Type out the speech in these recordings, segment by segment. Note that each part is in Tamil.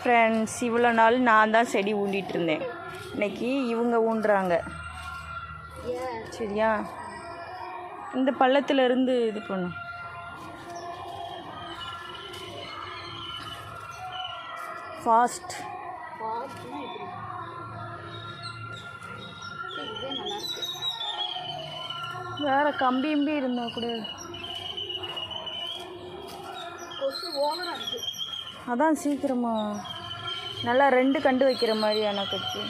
ஃப்ரெண்ட்ஸ், இவ்வளோ நாள் நான் தான் செடி ஊண்டிகிட்டு இருந்தேன். இன்னைக்கு இவங்க ஊண்டுறாங்க. சரியா? இந்த பள்ளத்துல இருந்து இது பண்ணும். ஃபாஸ்ட் வேற கம்பி இருந்தா கூட அதான் சீக்கிரமா நல்லா 2 கண்டு வைக்கிற மாதிரி எனக்கு இருக்கு.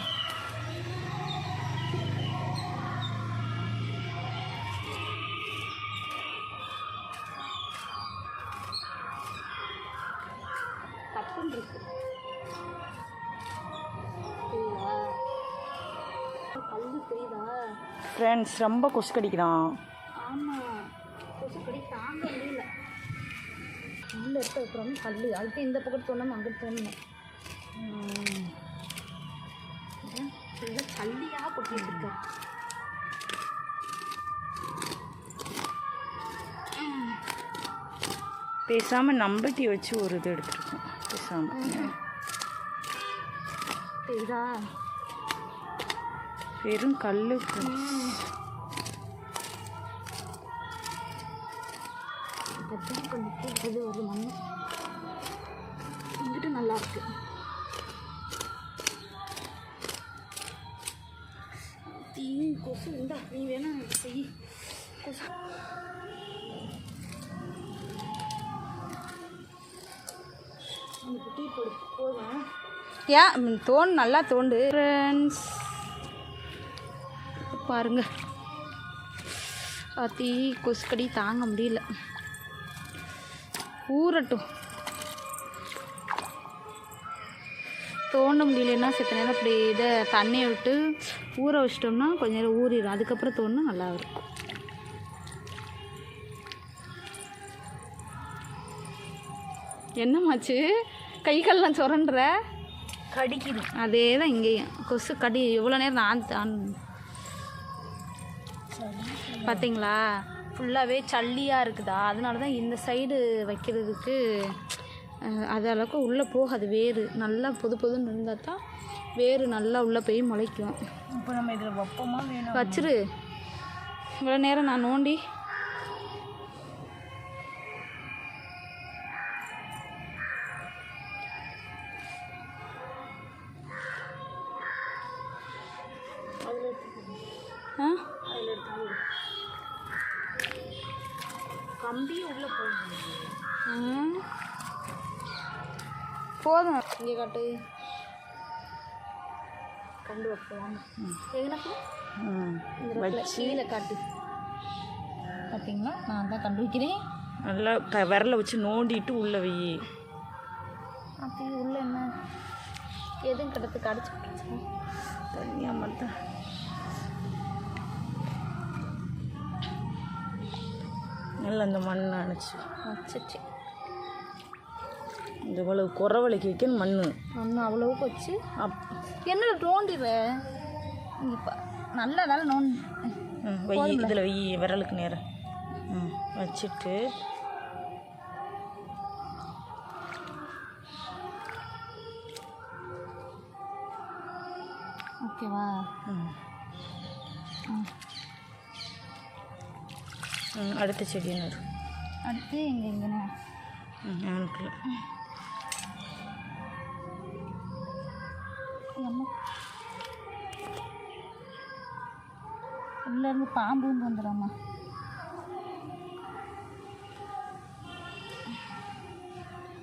ஃப்ரெண்ட்ஸ், ரொம்ப கொசு கடிக்கிறான். ஆமாம், கொசு கடி தாங்க முடியல. உள்ள எடுத்து வைக்கிறோம் கல். அதுக்கு இந்த பக்கம் தோணும், அங்கே தோணும். கல்லியாக கொட்டிட்டு இருக்க. பேசாமல் நம்பட்டி வச்சு ஒரு இது எடுத்துருக்கோம். பேசாமல் இதா வெறும் கல். இது ஒரு மண் இங்கிட்டு நல்லா இருக்கு. தீ கொசு உண்டா? நீ வேணா செய். கொசு டீ போடு போதும். ஏன் தோண்டு, நல்லா தோண்டு. ஃப்ரெண்ட்ஸ் பாருங்க, தீ கொசுக்கடி தாங்க முடியல. ஊறட்டும். தோண்ட முடியலன்னா செத்த நேரம் அப்படி இதை தண்ணியை விட்டு ஊற வச்சிட்டோம்னா கொஞ்ச நேரம் ஊறிடும். அதுக்கப்புறம் தோணுனா நல்லா இருக்கும். என்னமாச்சு? கை கால்லாம் சுரண்டுற? கடிக்குது. அதே தான் இங்கேயும் கொசு கடி. எவ்வளோ நேரம் நான் பார்த்தீங்களா? ஃபுல்லாகவே சல்லியாக இருக்குதா. அதனால தான் இந்த சைடு வைக்கிறதுக்கு அது அளவுக்கு உள்ளே போகாது. வேறு நல்லா பொதுன்னு இருந்தால் தான் வேறு நல்லா உள்ளே போய் முளைக்கும். இப்போ நம்ம இதில் வைப்போமா வேணும்? வச்சிரு. இவ்வளோ நேரம் நான் நோண்டி கம்பி உள்ளே போகும். போதும். இங்கே காட்டு. கண்டு வைப்போம். எங்கனப்போ கீழே காட்டு. பார்த்தீங்களா? நான் தான் கண்டு வைக்கிறேன். நல்லா விரலை வச்சு நோண்டிட்டு உள்ளே வை. அப்படி உள்ள என்ன எதுவும் கிடத்துக்கு அடிச்சு தனியாக மட்டும் நல்லா அந்த மண் அணைச்சி வச்சிச்சு. இந்த இவ்வளவு குறவலைக்கு வைக்கணும். மண் அவ்வளவுக்கு வச்சு என்னடா தோண்டிடுற? இப்போ நல்லா நல்லா நோண்டி வை. இதில் வை, விரலுக்கு நேரம் வச்சுட்டு ஓகேவா? அடுத்த செடி அடுத்து எங்கெங்கண்ணா எனக்குள்ள உள்ளேருந்து பாம்பும் வந்துடாமா?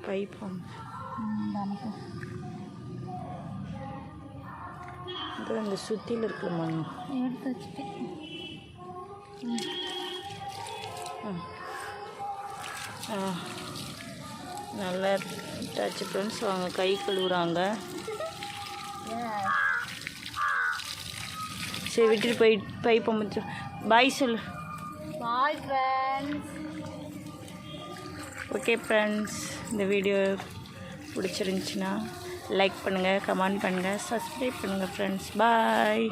பைப்பாம் நமக்கு இது அந்த சுற்றியில் இருக்கிற மண் எடுத்து வச்சுட்டேன். நல்லா டச்சு. ஃப்ரெண்ட்ஸ், அவங்க கை கழுவுறாங்க. சரி, விட்டுட்டு பைப்பை முடிச்சு பாய் சொல்லு. Bye friends. ஓகே ஃப்ரெண்ட்ஸ், இந்த வீடியோ பிடிச்சிருந்துச்சின்னா லைக் பண்ணுங்கள், கமெண்ட் பண்ணுங்கள், சப்ஸ்கிரைப் பண்ணுங்கள் ஃப்ரெண்ட்ஸ். பாய்.